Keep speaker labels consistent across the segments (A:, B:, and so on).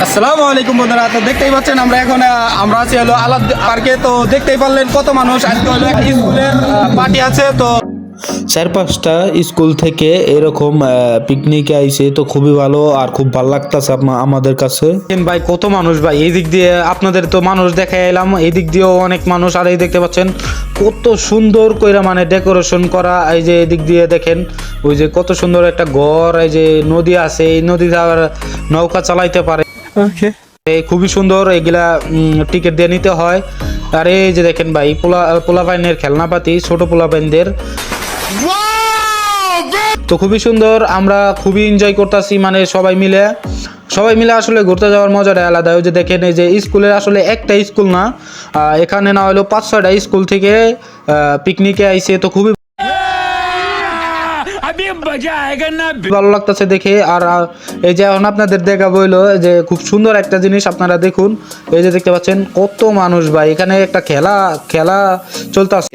A: আসসালামু আলাইকুম বন্ধুরা, তো দেখতেই পাচ্ছেন আমরা আছি হলো আলাউদ্দিন পার্কে। তো দেখতেই পারলেন কত মানুষ আজকে হলো স্কুলের পার্টি আছে। তো
B: 4-5টা স্কুল থেকে এরকম পিকনিকে আইছে, তো খুবই ভালো আর খুব ভালো লাগতেছে আমাদের কাছে।
C: ভাই কত মানুষ ভাই, এই দিক দিয়ে আপনাদের তো মানুষ দেখা এলাম, এই দিক দিয়েও অনেক মানুষ। আর এই দেখতে পাচ্ছেন কত সুন্দর কইরা মানে ডেকোরেশন করা। এই যে এদিক দিয়ে দেখেন ওই যে কত সুন্দর একটা ঘর, এই যে নদী আছে, এই নদীতে আবার নৌকা চালাইতে পারে। খুবই সুন্দর, এগুলা টিকিট দিয়ে নিতে হয়। আর এই যে দেখেন ভাই পোলাপাইনের খেলনাপাতি, ছোট পোলাপাইনদের। তো খুবই সুন্দর, আমরা খুবই এনজয় করতেছি, মানে সবাই মিলে আসলে ঘুরতে যাওয়ার মজাটা আলাদা। ওই যে দেখেন এই যে স্কুলের আসলে একটা স্কুল না, এখানে না হলো 5-6টা স্কুল থেকে পিকনিকে আইছে। তো খুবই ভালো লাগতেছে দেখে। আর এই যে এখন আপনাদের দেখাবো হইলো যে খুব সুন্দর একটা জিনিস, আপনারা দেখুন। এই যে দেখতে পাচ্ছেন কত মানুষ ভাই, এখানে একটা খেলা চলতেছে।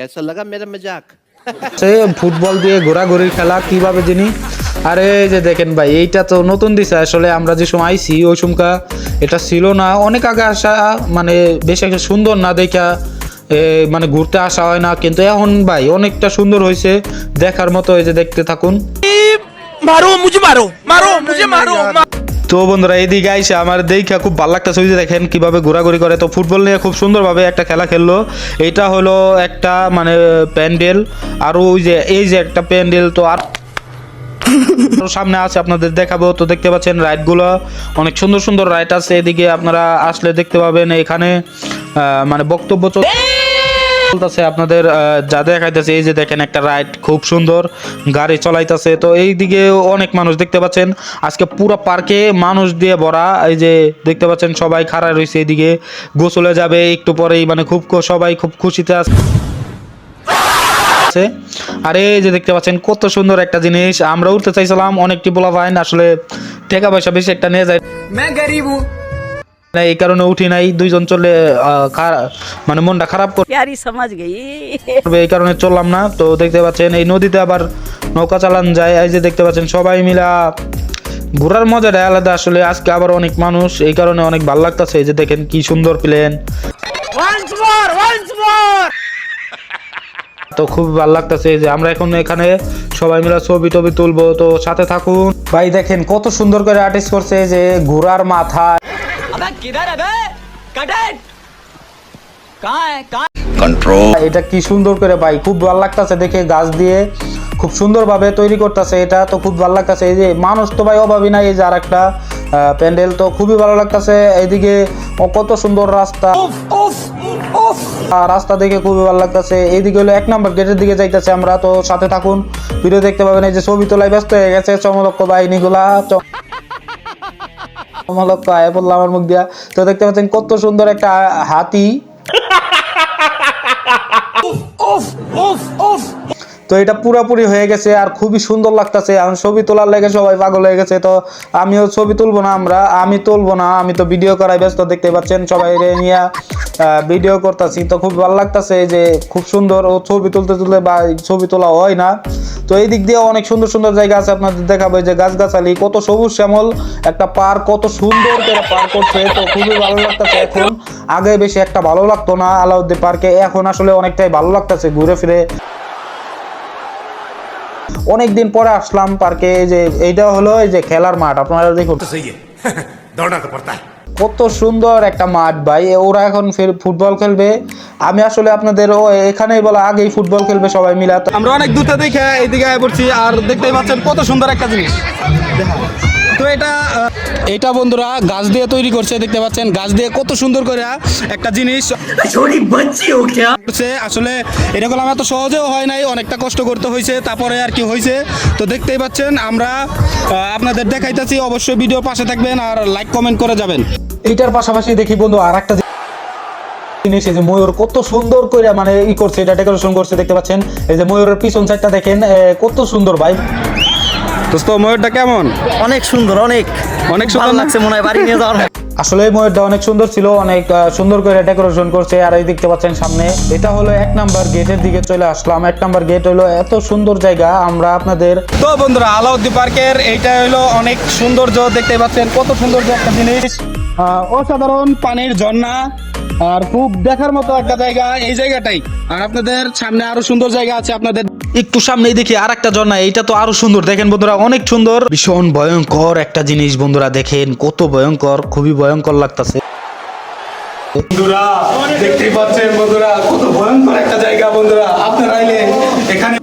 C: ফুটবল দিয়ে ঘোরাঘুরির খেলা কিভাবে যিনি। আর এই যে দেখেন ভাই, এইটা তো নতুন দিছে। আসলে আমরা যে সময় আইছি ওই সময়কা এটা ছিল না, অনেক আগে আসা, মানে বেশ একটা সুন্দর না দেখা মানে ঘুরতে আসা হয় না, কিন্তু এখন ভাই অনেকটা সুন্দর হয়েছে দেখার মতো। এই যে দেখতে থাকুন। তো বন্ধুরা এইদিকে আইসা আমার দেখা খুব ভালো লাগতেছে। ওই যে দেখেন কিভাবে ঘোরাঘুরি করে। তো ফুটবল নিয়ে খুব সুন্দরভাবে একটা খেলা খেললো। এটা হলো একটা মানে প্যান্ডেল, আর ওই যে এই যে একটা প্যান্ডেল। তো আর সামনে আছে আপনাদের দেখাবো। তো দেখতে পাচ্ছেন রাইডগুলো অনেক সুন্দর সুন্দর রাইড আছে, এদিকে আপনারা আসলে দেখতে পাবেন। এখানে মানে বক্তব্য চলতেছে আপনাদের যা দেখাইতেছে। এই যে দেখেন একটা রাইড খুব সুন্দর গাড়ি চলাইতেছে। তো এই দিকে অনেক মানুষ দেখতে পাচ্ছেন, আজকে পুরো পার্কে মানুষ দিয়ে ভরা। এই যে দেখতে পাচ্ছেন সবাই খাড়া রয়েছে, এদিকে গোসলে যাবে একটু পরেই, মানে সবাই খুব খুশিতে আছে। আর এই যে দেখতে পাচ্ছেন কত সুন্দর একটা জিনিস, আমরা উঠতে চাইছিলাম, অনেকটি বলা পাইন, আসলে টাকা পয়সা বেশি একটা নিয়ে যায়, এই কারণে উঠি নাই। দুইজন চলে মানে মনটা খারাপ করবে, এই কারণে চললাম না। তো দেখতে পাচ্ছেন এই নদীতে আবার নৌকা চালান যায়। এই যে দেখতে পাচ্ছেন সবাই মিলা ঘোরার মজাটা আলাদা। আসলে আজকে আবার অনেক মানুষ, এই কারণে অনেক ভালো লাগতেছে। এই যে দেখেন কি সুন্দর প্লেন, তো খুব ভালো লাগতেছে। যে আমরা এখন এখানে সবাই মিলে ছবি টবি তুলবো, তো সাথে থাকুন। ভাই দেখেন কত সুন্দর করে আর্টিস্ট করছে, যে ঘোড়ার মাথা, এটা কি সুন্দর করে ভাই, খুব ভালো লাগতেছে দেখে। গাছ দিয়ে খুব সুন্দর ভাবে তৈরি করতেছে, এটা তো খুব ভালো লাগতেছে। এই যে মানুষ তো ভাই অভাবই নাই। এই যে আর একটা প্যান্ডেল, তো খুবই ভালো লাগতেছে। এইদিকে কত সুন্দর রাস্তা দেখে খুবই ভালো লাগতেছে। এইদিকে হলো 1 নম্বর গেটের দিকে যাইতেছে আমরা, তো সাথে থাকুন, ভিডিও দেখতে পাবেন। এই যে ছবি তোলায় ব্যস্ত হয়ে গেছে চমলক্ষ বাহিনীগুলা, চমলক্ষ আয় বললাম আমার মুখ দিয়া। তো দেখতে পাচ্ছেন কত সুন্দর একটা হাতি, তো এটা পুরাপুরি হয়ে গেছে আর খুবই সুন্দর লাগতেছে। এখন ছবি তোলার লেগে সবাই পাগল হয়ে গেছে। তো আমিও ছবি তুলবো না, আমি তুলবো না, আমি তো ভিডিও করাই ব্যস্ত। দেখতে পাচ্ছেন সবাই নিয়ে ভিডিও করতেছি, তো খুব ভালো লাগতেছে যে খুব সুন্দর। ও ছবি তুলতে বা ছবি তোলা হয় না। তো এই দিক দিয়ে অনেক সুন্দর সুন্দর জায়গা আছে, আপনাদের দেখাবো। যে গাছগাছালি কত সবুজ শ্যামল একটা পার্ক, কত সুন্দর করে পার্ক করছে, তো খুবই ভালো লাগতেছে। এখন আগে বেশি একটা ভালো লাগতো না আলাউদ্দিন পার্কে, এখন আসলে অনেকটাই ভালো লাগতেছে ঘুরে ফিরে। অনেকদিন পরে আসলাম পার্কে। যে এইটা হলো এই যে খেলার মাঠ, আপনারা দেখুন কত সুন্দর একটা মাঠ ভাই। ওরা এখন ফুটবল খেলবে। আমি আসলে আপনাদের এখানেই বলা আগেই ফুটবল খেলবে সবাই মিলে।
A: আমরা অনেক দূরতে দেখে এইদিকে পড়ছি, আর দেখতেই পাচ্ছেন কত সুন্দর একটা জিনিস। তো এটা বন্ধুরা গাছ দিয়ে তৈরি করছে, দেখতে পাচ্ছেন গাছ দিয়ে কত সুন্দর করে একটা জিনিস আসলে এরকম আমার তো সহজেও হয় নাই, অনেকটা কষ্ট করতে হয়েছে, তারপরে আর কি হয়েছে। তো দেখতেই পাচ্ছেন আমরা আপনাদের দেখাইতেছি, অবশ্যই ভিডিও পাশে থাকবেন আর লাইক কমেন্ট করে যাবেন। এইটার পাশাপাশি দেখি বন্ধু আর একটা জিনিস, এই যে ময়ূর কত সুন্দর করে মানে করছে, এটা ডেকোরেশন করছে। দেখতে পাচ্ছেন এই যে ময়ূরের পিছন সাইডটা দেখেন কত সুন্দর ভাই। দোস্ত ময়ূরটা কেমন?
D: অনেক সুন্দর, অনেক সুন্দর লাগছে, মনে হয় বাড়ি নিয়ে যাওয়ার।
B: আসলে ময়ূরটা অনেক সুন্দর ছিল, অনেক সুন্দর করে ডেকোরেশন করছে। আর এই দেখতে পাচ্ছেন সামনে, এটা হলো 1 নম্বর গেটের দিকে চলে আসলাম। 1 নম্বর গেট হলো এত সুন্দর জায়গা, আমরা আপনাদের।
A: তো বন্ধুরা আলাউদ্দিন পার্কের এইটা হলো অনেক সৌন্দর্য, দেখতে পাচ্ছেন কত সৌন্দর্য একটা জিনিস। অসাধারণ পানির ঝর্ণা আর খুব দেখার মতো একটা জায়গা এই জায়গাটাই। আর আপনাদের সামনে আরো সুন্দর জায়গা আছে আপনাদের।
C: একটু সামনেই দেখি আর একটা ঝর্ণা, এইটা তো আরো সুন্দর, দেখেন বন্ধুরা অনেক সুন্দর, ভীষণ ভয়ঙ্কর একটা জিনিস বন্ধুরা, দেখেন কত ভয়ঙ্কর, খুবই ভয়ঙ্কর লাগতেছে।
A: বন্ধুরা দেখতেই পাচ্ছেন বন্ধুরা কত ভয়ঙ্কর একটা জায়গা বন্ধুরা, আপনারা আইলে এখানে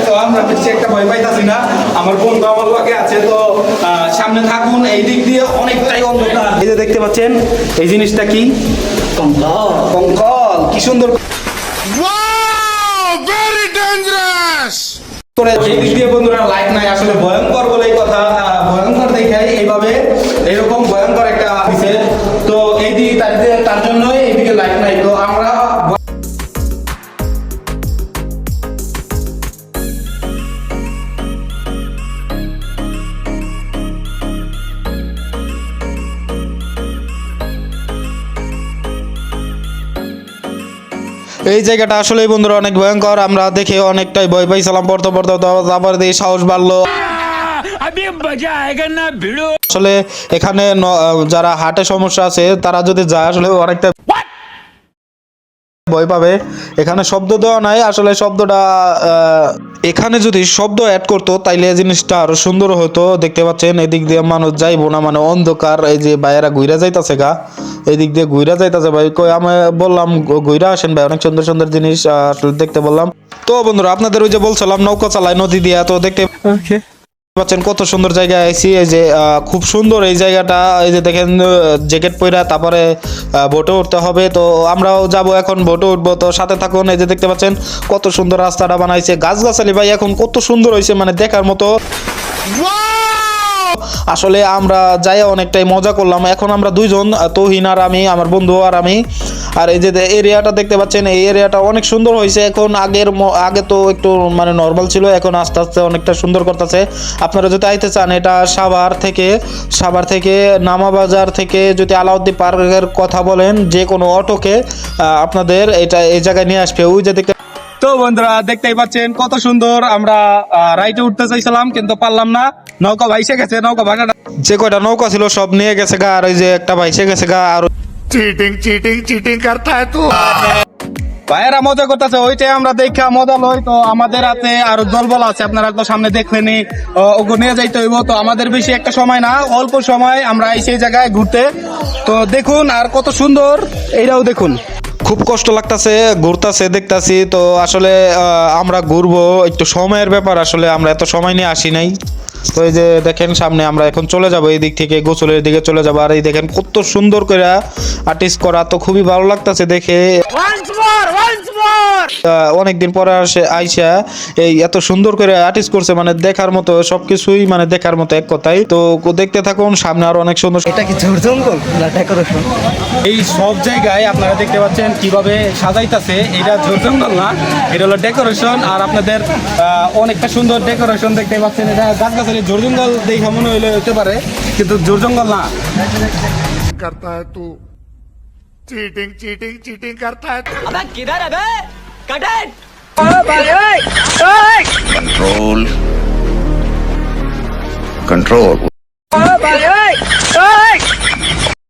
A: তো আমরা বেশি একটা ভয় পাইতাছি না, আমার বন্ধু আমার লগে আছে তো সামনে থাকুন। এই দিক দিয়ে অনেকটাই অন্ধকার। এই যে দেখতে পাচ্ছেন এই জিনিসটা কি, কঙ্কাল। কঙ্কাল কি সুন্দর করে এই দিক দিয়ে বন্ধুরা লাইট নাই, আসলে ভয়ঙ্কর বলেই কথা, ভয়ঙ্কর দেখাই এইভাবে এরকম ভয়ঙ্কর একটা দিছে। তো এই দিক তার জন্যই এইদিকে লাইট নাই। তো আমরা
C: এই জায়গাটা আসলেই বন্ধুরা অনেক ভয়ঙ্কর, আমরা দেখে অনেকটাই ভয় পাইছিলাম, পড়তে পড়তে তারপর দিয়ে সাহস বাড়লো। আসলে এখানে যারা হার্টের সমস্যা আছে তারা যদি যায় আসলে অনেকটা ভয় পাবে। এখানে শব্দ দেওয়া নাই, আসলে শব্দটা এখানে যদি শব্দ অ্যাড করতো তাইলে জিনিসটা আরো সুন্দর হতো। দেখতে পাচ্ছেন এদিক দিয়ে মানুষ যাইবো না, মানে অন্ধকার। এই যে ভাইয়েরা ঘুরে যাইতাছে গা, এদিক দিয়ে ঘুরে যাইতাছে ভাই, কই আমি বললাম ঘুরে আসেন ভাই, অনেক সুন্দর সুন্দর জিনিস আসলে দেখতে বললাম। তো বন্ধুরা আপনাদের ওই যে বলছিলাম নৌকা চালায় নদী দিয়া, তো দেখতে পাচ্ছেন কত সুন্দর জায়গায় আইছি। এই যে খুব সুন্দর এই জায়গাটা, এই যে দেখেন জ্যাকেট পরা তারপরে বোটে উঠতে হবে। তো আমরাও যাব এখন, বোটে উঠবো, তো সাথে থাকুন। এই যে দেখতে পাচ্ছেন কত সুন্দর রাস্তাটা বানাইছে, গাছগাছালি ভাই এখন কত সুন্দর হয়েছে, মানে দেখার মতো। আসলে আমরা যাই অনেকটাই মজা করলাম। এখন আমরা দুইজন, তৌহিন আর আমি, আমার বন্ধু আর আমি। আর এই যে এরিয়াটা দেখতে পাচ্ছেন, এই এরিয়াটা অনেক সুন্দর হয়েছে এখন। আগে তো একটু মানে নর্মাল ছিল, এখন আস্তে আস্তে অনেকটা সুন্দর করতেছে। আপনারা যদি আইতে চান, এটা সাভার থেকে নামাবাজার থেকে যদি আলাউদ্দিন পার্কের কথা বলেন, যে কোনো অটোকে আপনাদের এই জায়গায় নিয়ে আসবে। ওই যে দেখতে
A: তো বন্ধুরা দেখতেই পাচ্ছেন কত সুন্দর, আমরা রাইটে উঠতে চাইছিলাম কিন্তু পারলাম না, নৌকা ভাইসে গেছে, নৌকা ভাঙাটা
C: যে কয়টা নৌকা ছিল সব নিয়ে গেছে গা, আর ওই যে একটা ভাইসে গেছে গা। আর
E: चीटिंग करता है तू।
A: ভাইয়েরা মজা করতেছে, ওইটাই আমরা দেখা মজা লই। তো আমাদের হাতে আরো দলবল আছে, আপনারা তো সামনে দেখলেনি, ওগুলো নিয়ে যাইতে হইব। তো আমাদের বেশি একটা সময় না, অল্প সময় আমরা সেই জায়গায় ঘুরতে। তো দেখুন আর কত সুন্দর, এইটাও দেখুন।
C: খুব কষ্ট লাগতাছে, ঘুরতাছে দেখতাছি। তো আসলে আমরা ঘুরবো, একটু সময়ের ব্যাপার, আসলে আমরা এত সময় নিয়ে আসি নাই। তো এই যে দেখেন সামনে আমরা এখন চলে যাব, এই দিক থেকে গোসলের দিকে চলে যাবো। আর এই দেখেন কত সুন্দর করে আর্টিস্ট করা, তো খুবই ভালো লাগতাছে দেখে। অনেকদিন পরে আইসা এই এত সুন্দর করে আর্টিস্ট করছে, মানে দেখার মতো সবকিছুই, মানে দেখার মতো এক কথাই। তো দেখতে থাকুন, সামনে আরো অনেক সুন্দর।
D: এটা কি ঝোড় জঙ্গল না ডেকোরেশন?
A: এই সব জায়গায় আপনারা দেখতে পাচ্ছেন কিভাবে সাজাইতাছে, এটা ঝোড় জঙ্গল না, এটা হলো ডেকোরেশন। আর আপনাদের অনেকটা সুন্দর ডেকোরেশন দেখতে পাচ্ছেন, এটা গাছগাছালি ঝোড় জঙ্গল দেখে মনে হতে পারে, কিন্তু ঝোড় জঙ্গল না।
E: करता है तू चीटिंग करता है तू।
D: अबे किधर है बे? Cut it!
F: control